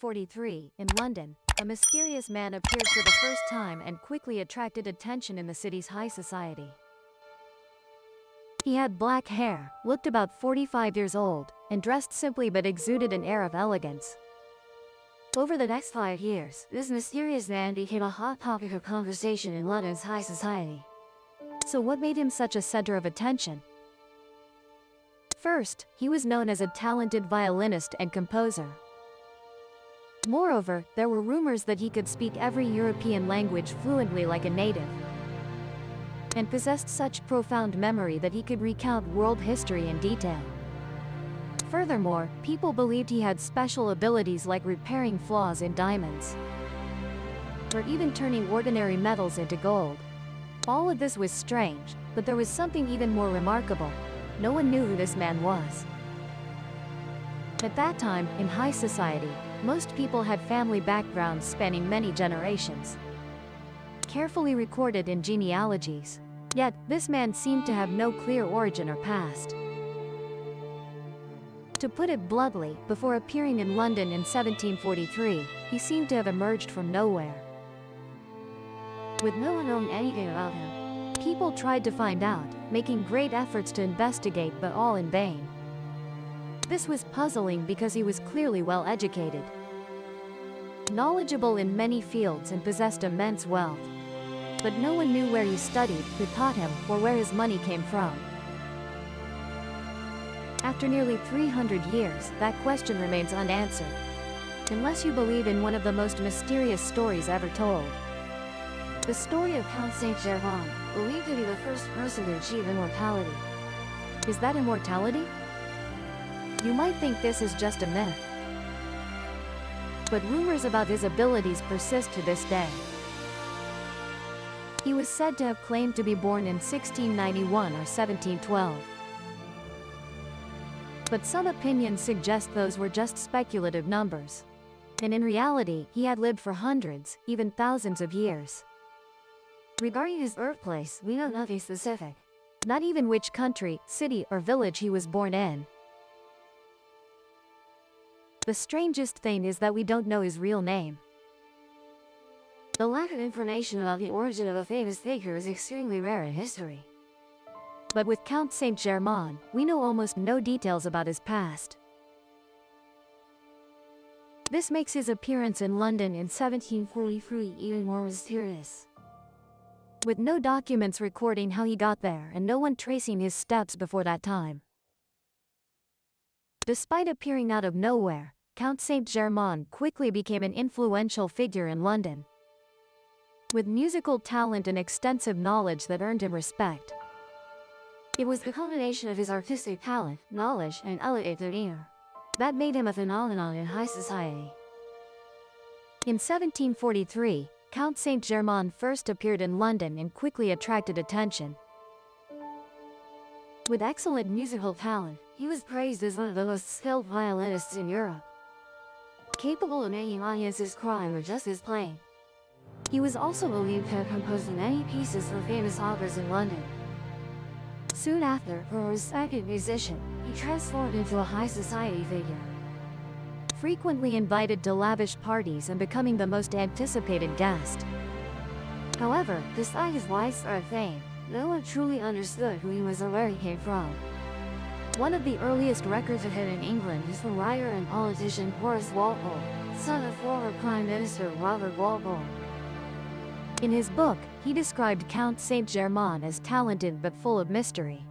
1743, in London, a mysterious man appeared for the first time and quickly attracted attention in the city's high society. He had black hair, looked about 45 years old, and dressed simply but exuded an air of elegance. Over the next 5 years, this mysterious man became a hot topic of conversation in London's high society. So what made him such a center of attention? First, he was known as a talented violinist and composer. Moreover, there were rumors that he could speak every European language fluently like a native, and possessed such profound memory that he could recount world history in detail. Furthermore, people believed he had special abilities like repairing flaws in diamonds, or even turning ordinary metals into gold. All of this was strange, but there was something even more remarkable. No one knew who this man was. At that time, in high society, most people had family backgrounds spanning many generations, carefully recorded in genealogies. Yet, this man seemed to have no clear origin or past. To put it bluntly, before appearing in London in 1743, he seemed to have emerged from nowhere. With no one knowing anything about him, people tried to find out, making great efforts to investigate, but all in vain. This was puzzling because he was clearly well educated, knowledgeable in many fields, and possessed immense wealth. But no one knew where he studied, who taught him, or where his money came from. After nearly 300 years, that question remains unanswered, unless you believe in one of the most mysterious stories ever told. The story of Count Saint-Germain, believed to be the first person to achieve immortality. Is that immortality? You might think this is just a myth, but rumors about his abilities persist to this day. He was said to have claimed to be born in 1691 or 1712. But some opinions suggest those were just speculative numbers, and in reality, he had lived for hundreds, even thousands of years. Regarding his birthplace, we know nothing specific, not even which country, city, or village he was born in. The strangest thing is that we don't know his real name. The lack of information about the origin of a famous figure is extremely rare in history. But with Count Saint-Germain, we know almost no details about his past. This makes his appearance in London in 1743 even more mysterious. With no documents recording how he got there and no one tracing his steps before that time. Despite appearing out of nowhere, Count Saint-Germain quickly became an influential figure in London, with musical talent and extensive knowledge that earned him respect. It was the combination of his artistic talent, knowledge, and elegant demeanor that made him a phenomenon in high society. In 1743, Count Saint-Germain first appeared in London and quickly attracted attention. With excellent musical talent, he was praised as one of the most skilled violinists in Europe, capable of making audiences cry or just as plain. He was also believed to have composed many pieces for famous operas in London. Soon after, for a respected musician, he transformed into a high society figure, frequently invited to lavish parties and becoming the most anticipated guest. However, despite his widespread fame, no one truly understood who he was or where he came from. One of the earliest records of him in England is from writer and politician Horace Walpole, son of former Prime Minister Robert Walpole. In his book, he described Count Saint-Germain as talented but full of mystery.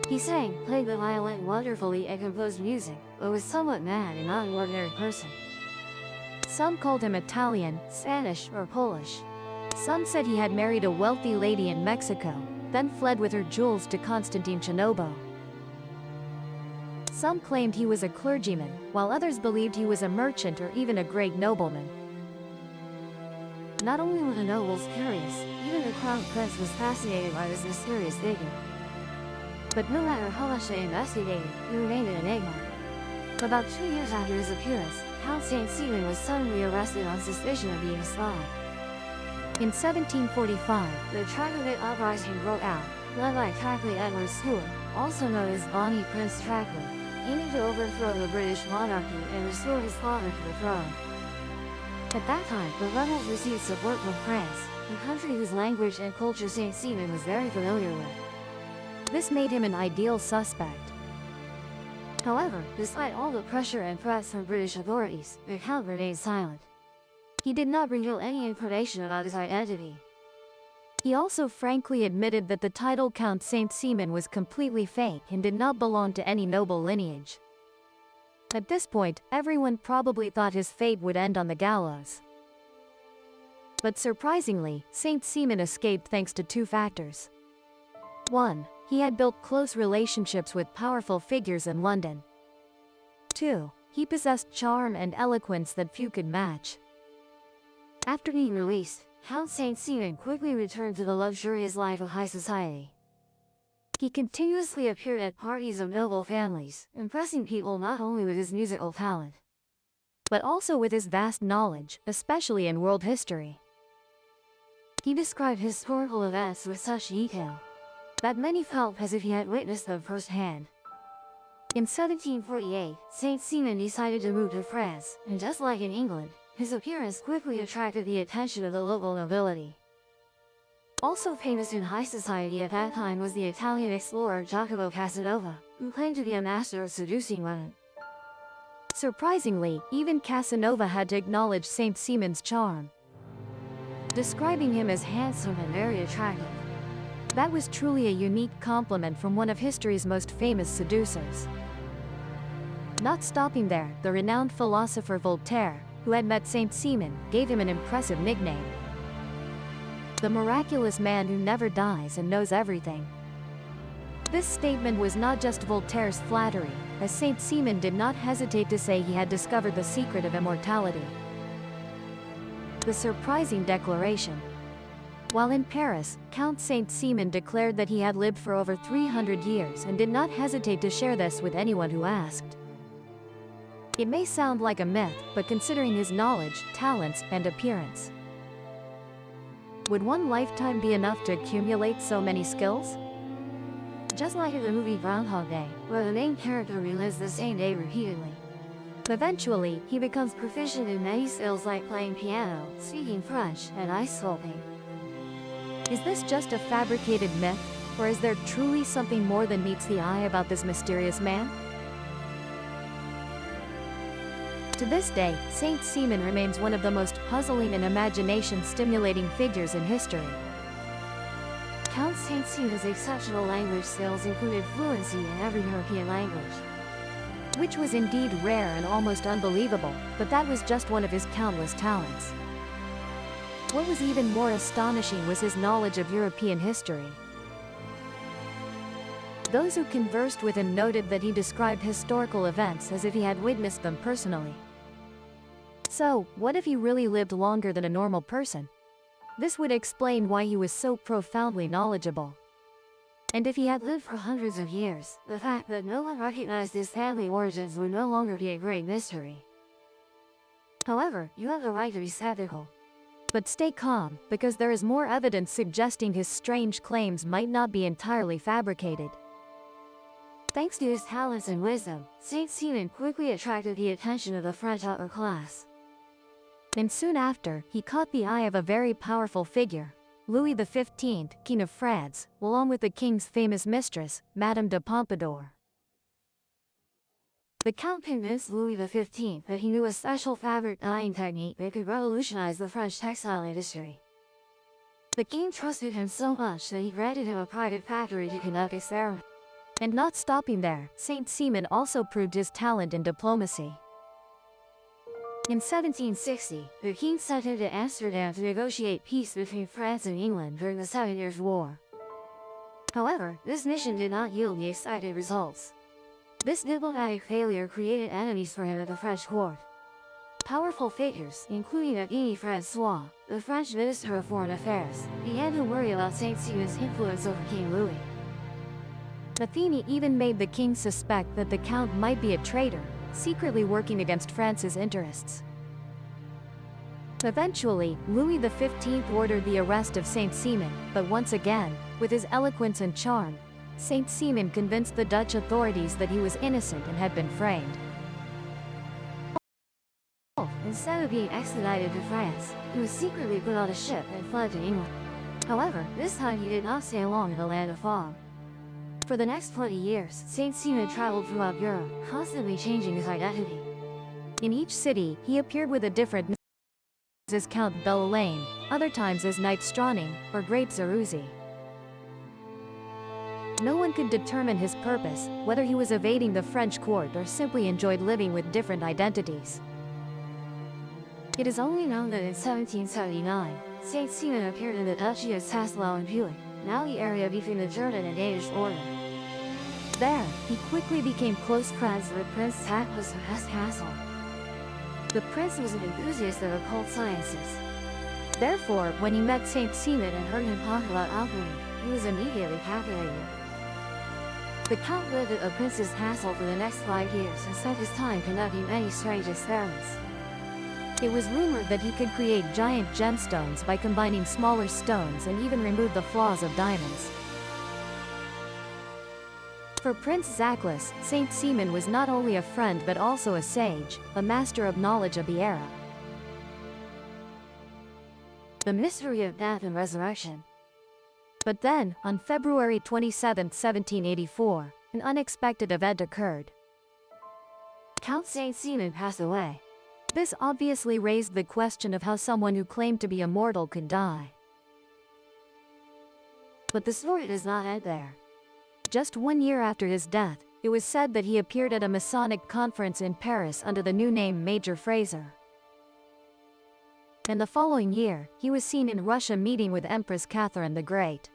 He sang, played the violin wonderfully, and composed music, but was somewhat mad and not an ordinary person. Some called him Italian, Spanish, or Polish. Some said he had married a wealthy lady in Mexico, then fled with her jewels to Constantinople. Some claimed he was a clergyman, while others believed he was a merchant or even a great nobleman. Not only were the nobles curious, even the crown prince was fascinated by this mysterious figure. But no matter how much they investigated, he remained an enigma. About 2 years after his appearance, Count Saint Stephen was suddenly arrested on suspicion of being a spy. In 1745, the Trackley uprising broke out, led by Trackley Edward Stewart, also known as Bonnie Prince Trackley. aiming to overthrow the British monarchy and restore his father to the throne. At that time, the rebels received support from France, a country whose language and culture Saint-Simon was very familiar with. This made him an ideal suspect. However, despite all the pressure and threats from British authorities, the Count remained silent. He did not reveal any information about his identity. He also frankly admitted that the title Count Saint-Simon was completely fake and did not belong to any noble lineage. At this point, everyone probably thought his fate would end on the gallows. But surprisingly, Saint-Simon escaped thanks to two factors. 1. He had built close relationships with powerful figures in London. 2. He possessed charm and eloquence that few could match. After being released, Count Saint-Simon quickly returned to the luxurious life of high society. He continuously appeared at parties of noble families, impressing people not only with his musical talent, but also with his vast knowledge, especially in world history. He described historical events with such detail that many felt as if he had witnessed them firsthand. In 1748, Saint-Simon decided to move to France, and just like in England, his appearance quickly attracted the attention of the local nobility. Also famous in high society at that time was the Italian explorer Giacomo Casanova, who claimed to be a master of seducing women. Surprisingly, even Casanova had to acknowledge Saint-Simon's charm, describing him as handsome and very attractive. That was truly a unique compliment from one of history's most famous seducers. Not stopping there, the renowned philosopher Voltaire, who had met Saint-Simon, gave him an impressive nickname: the miraculous man who never dies and knows everything. This statement was not just Voltaire's flattery, as Saint-Simon did not hesitate to say he had discovered the secret of immortality. The surprising declaration. While in Paris, Count Saint-Simon declared that he had lived for over 300 years and did not hesitate to share this with anyone who asked. It may sound like a myth, but considering his knowledge, talents, and appearance, would one lifetime be enough to accumulate so many skills? Just like in the movie Groundhog Day, where the main character relives the same day repeatedly. Eventually, he becomes proficient in many skills like playing piano, speaking French, and ice sculpting. Is this just a fabricated myth, or is there truly something more than meets the eye about this mysterious man? To this day, Saint-Simon remains one of the most puzzling and imagination-stimulating figures in history. Count Saint-Simon's exceptional language skills included fluency in every European language, which was indeed rare and almost unbelievable, but that was just one of his countless talents. What was even more astonishing was his knowledge of European history. Those who conversed with him noted that he described historical events as if he had witnessed them personally. So, what if he really lived longer than a normal person? This would explain why he was so profoundly knowledgeable. And if he had lived for hundreds of years, the fact that no one recognized his family origins would no longer be a great mystery. However, you have the right to be skeptical. But stay calm, because there is more evidence suggesting his strange claims might not be entirely fabricated. Thanks to his talents and wisdom, Saint-Simon quickly attracted the attention of the French upper class. And soon after, he caught the eye of a very powerful figure, Louis XV, King of France, along with the king's famous mistress, Madame de Pompadour. The Count convinced Louis XV that he knew a special fabric dyeing technique that could revolutionize the French textile industry. The king trusted him so much that he granted him a private factory to conduct experiments. And not stopping there, Saint-Simon also proved his talent in diplomacy. In 1760, the king sent him to Amsterdam to negotiate peace between France and England during the 7 Years' War. However, this mission did not yield the expected results. This diplomatic failure created enemies for him at the French court. Powerful figures, including Aguigny Francois, the French Minister of Foreign Affairs, began to worry about Saint-Simon's influence over King Louis. Athene even made the king suspect that the Count might be a traitor, secretly working against France's interests. Eventually, Louis XV ordered the arrest of Saint-Simon, but once again, with his eloquence and charm, Saint Simon convinced the Dutch authorities that he was innocent and had been framed. Instead of being extradited to France, he was secretly put on a ship and fled to England. However, this time he did not stay long in the land of fog. For the next 20 years, Saint Simon traveled throughout Europe, constantly changing his identity. In each city, he appeared with a different name, as Count Bellarmine, other times as Knight Stronning, or Great Zaruzzi. No one could determine his purpose, whether he was evading the French court or simply enjoyed living with different identities. It is only known that in 1779, Saint Simon appeared in the Duchy of Sasselau and Puy, now the area between the German and Danish border. There, he quickly became close friends with Prince Tactless of Hesse-Kassel. The prince was an enthusiast of occult sciences. Therefore, when he met Saint Simon and heard him talk about alchemy, he was immediately captivated. The count lived at the prince's castle for the next 5 years and spent his time conducting many strange experiments. It was rumored that he could create giant gemstones by combining smaller stones and even remove the flaws of diamonds. For Prince Zachlus, Saint Simon was not only a friend but also a sage, a master of knowledge of the era. The mystery of death and resurrection. But then, on February 27, 1784, an unexpected event occurred. Count Saint Simon passed away. This obviously raised the question of how someone who claimed to be immortal could die. But the story does not end there. Just 1 year after his death, it was said that he appeared at a Masonic conference in Paris under the new name Major Fraser. And the following year, he was seen in Russia meeting with Empress Catherine the Great.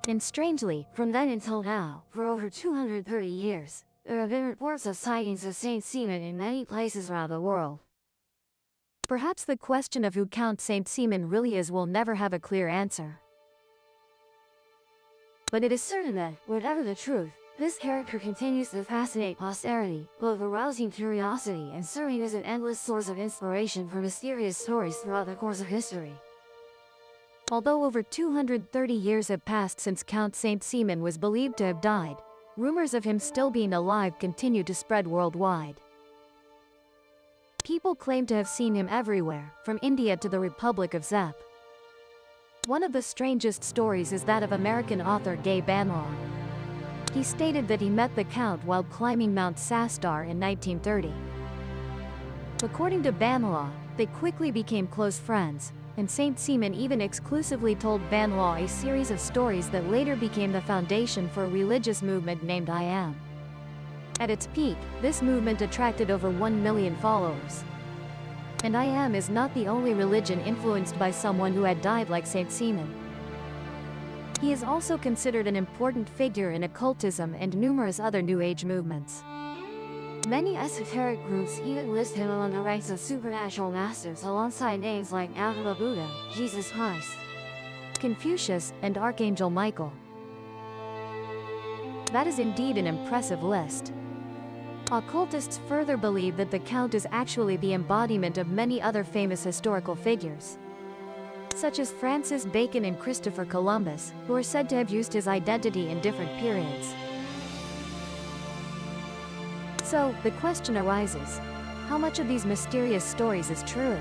And strangely, from then until now, for over 230 years, there have been reports of sightings of Saint Simon in many places around the world. Perhaps the question of who Count Saint Simon really is will never have a clear answer. But it is certain that, whatever the truth, this character continues to fascinate posterity, both arousing curiosity and serving as an endless source of inspiration for mysterious stories throughout the course of history. Although over 230 years have passed since Count Saint Simon was believed to have died, rumors of him still being alive continue to spread worldwide. People claim to have seen him everywhere, from India to the Republic of Zep. One of the strangest stories is that of American author Guy Banlaw. He stated that he met the Count while climbing Mount Sastar in 1930. According to Banlaw, they quickly became close friends, and Saint Simon even exclusively told Banlaw a series of stories that later became the foundation for a religious movement named I Am. At its peak, this movement attracted over 1 million followers. And I Am is not the only religion influenced by someone who had died like Saint Simon. He is also considered an important figure in occultism and numerous other New Age movements. Many esoteric groups even list him among the ranks of supernatural masters alongside names like Gautama Buddha, Jesus Christ, Confucius, and Archangel Michael. That is indeed an impressive list. Occultists further believe that the Count is actually the embodiment of many other famous historical figures, such as Francis Bacon and Christopher Columbus, who are said to have used his identity in different periods. So, the question arises, how much of these mysterious stories is true?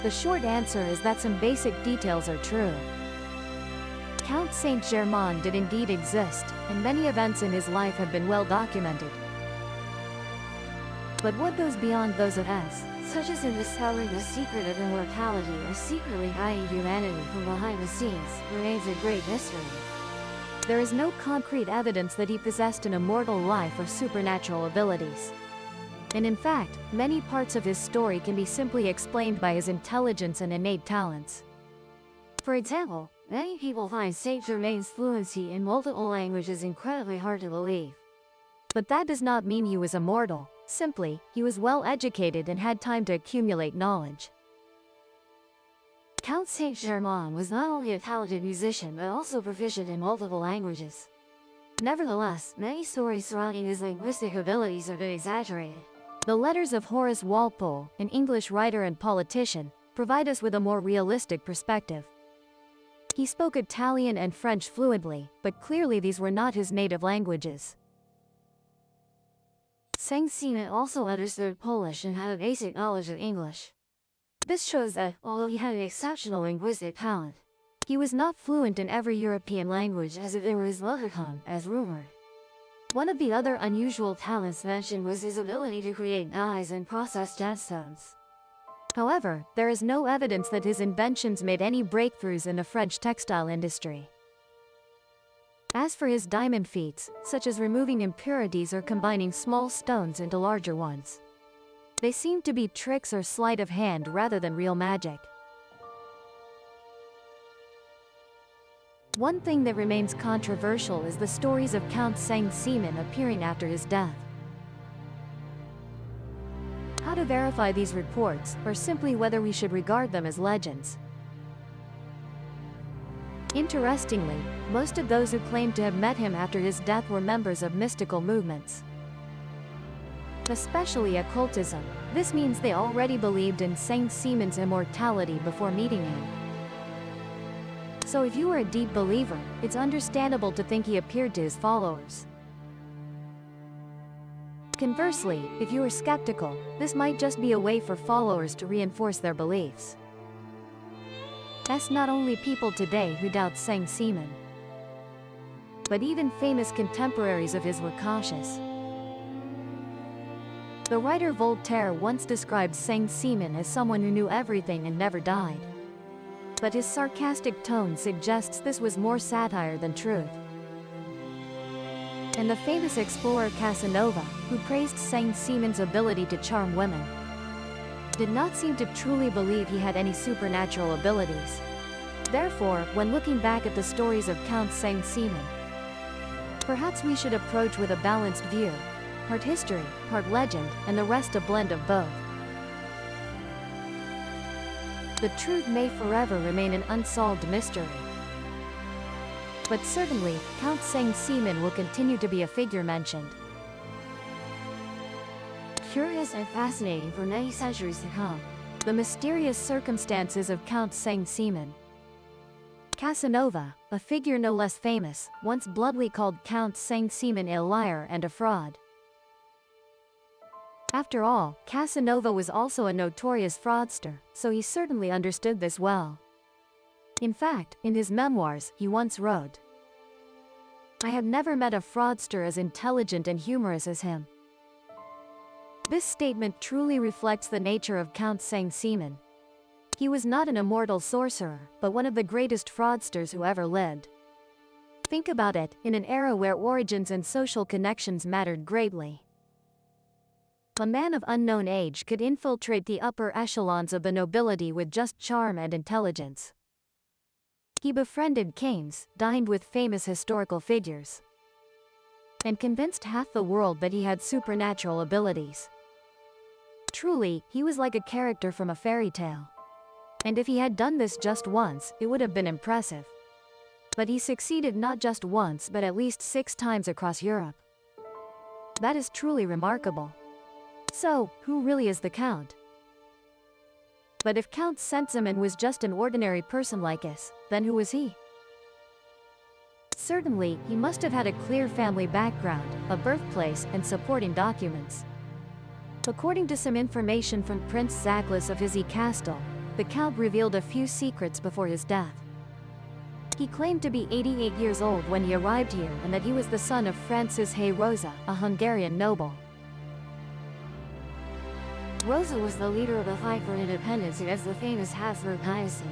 The short answer is that some basic details are true. Count Saint-Germain did indeed exist, and many events in his life have been well documented. But what goes beyond those events, such as in discovering the secret of immortality or secretly hiding humanity from behind the scenes, remains a great mystery. There is no concrete evidence that he possessed an immortal life or supernatural abilities. And in fact, many parts of his story can be simply explained by his intelligence and innate talents. For example, many people find Saint Germain's fluency in multiple languages incredibly hard to believe. But that does not mean he was immortal. Simply, he was well educated and had time to accumulate knowledge. Count Saint-Germain was not only a talented musician but also proficient in multiple languages. Nevertheless, many stories surrounding his linguistic abilities have been exaggerated. The letters of Horace Walpole, an English writer and politician, provide us with a more realistic perspective. He spoke Italian and French fluently, but clearly these were not his native languages. Saint-Simon also understood Polish and had a basic knowledge of English. This shows that, although he had an exceptional linguistic talent, he was not fluent in every European language as if they were his mother tongue, as rumored. One of the other unusual talents mentioned was his ability to create dyes and process gemstones. However, there is no evidence that his inventions made any breakthroughs in the French textile industry. As for his diamond feats, such as removing impurities or combining small stones into larger ones, they seem to be tricks or sleight of hand rather than real magic. One thing that remains controversial is the stories of Count Saint-Simon appearing after his death. How to verify these reports, or simply whether we should regard them as legends? Interestingly, most of those who claim to have met him after his death were members of mystical movements, especially occultism. This means they already believed in Saint-Simon's immortality before meeting him. So if you were a deep believer, it's understandable to think he appeared to his followers. Conversely, if you were skeptical, this might just be a way for followers to reinforce their beliefs. That's not only people today who doubt Saint-Simon, but even famous contemporaries of his were cautious. The writer Voltaire once described Saint-Simon as someone who knew everything and never died. But his sarcastic tone suggests this was more satire than truth. And the famous explorer Casanova, who praised Saint-Simon's ability to charm women, did not seem to truly believe he had any supernatural abilities. Therefore, when looking back at the stories of Count Saint-Simon, perhaps we should approach with a balanced view, part history, part legend, and the rest a blend of both. The truth may forever remain an unsolved mystery. But certainly, Count Saint-Simon will continue to be a figure mentioned. Curious and fascinating for many centuries to come. The mysterious circumstances of Count Saint-Simon. Casanova, a figure no less famous, once bluntly called Count Saint-Simon a liar and a fraud. After all, Casanova was also a notorious fraudster, so he certainly understood this well. In fact, in his memoirs, he once wrote, "I have never met a fraudster as intelligent and humorous as him." This statement truly reflects the nature of Count Saint-Simon. He was not an immortal sorcerer, but one of the greatest fraudsters who ever lived. Think about it, in an era where origins and social connections mattered greatly, a man of unknown age could infiltrate the upper echelons of the nobility with just charm and intelligence. He befriended kings, dined with famous historical figures, and convinced half the world that he had supernatural abilities. Truly, he was like a character from a fairy tale. And if he had done this just once, it would have been impressive. But he succeeded not just once but at least 6 times across Europe. That is truly remarkable. So, who really is the Count? But if Count Saint-Simon was just an ordinary person like us, then who was he? Certainly, he must have had a clear family background, a birthplace, and supporting documents. According to some information from Prince Zachlas of Hizzy Castle, the Count revealed a few secrets before his death. He claimed to be 88 years old when he arrived here and that he was the son of Francis Hay Rosa, a Hungarian noble. Rosa was the leader of the fight for independence against the famous Habsburg dynasty.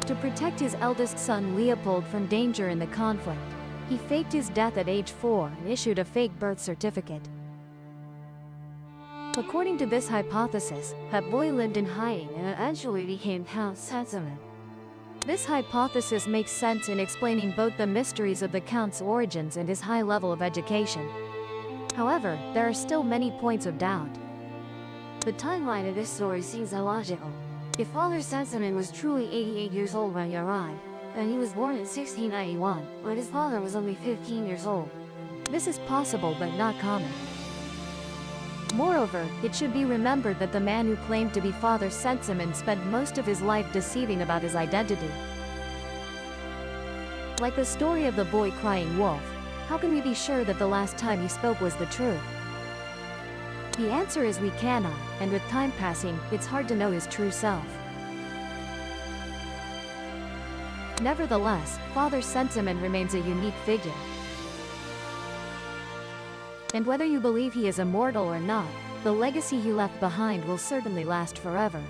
To protect his eldest son Leopold from danger in the conflict, he faked his death at age 4 and issued a fake birth certificate. According to this hypothesis, that boy lived in hiding and eventually became Count Saint-Simon. This hypothesis makes sense in explaining both the mysteries of the Count's origins and his high level of education. However, there are still many points of doubt. The timeline of this story seems illogical. If Father Saint-Simon was truly 88 years old when he arrived, then he was born in 1691, when his father was only 15 years old. This is possible but not common. Moreover, it should be remembered that the man who claimed to be Father Saint-Simon spent most of his life deceiving about his identity. Like the story of the boy crying wolf, how can we be sure that the last time he spoke was the truth? The answer is we cannot, and with time passing, it's hard to know his true self. Nevertheless, Father Sensiman remains a unique figure. And whether you believe he is immortal or not, the legacy he left behind will certainly last forever.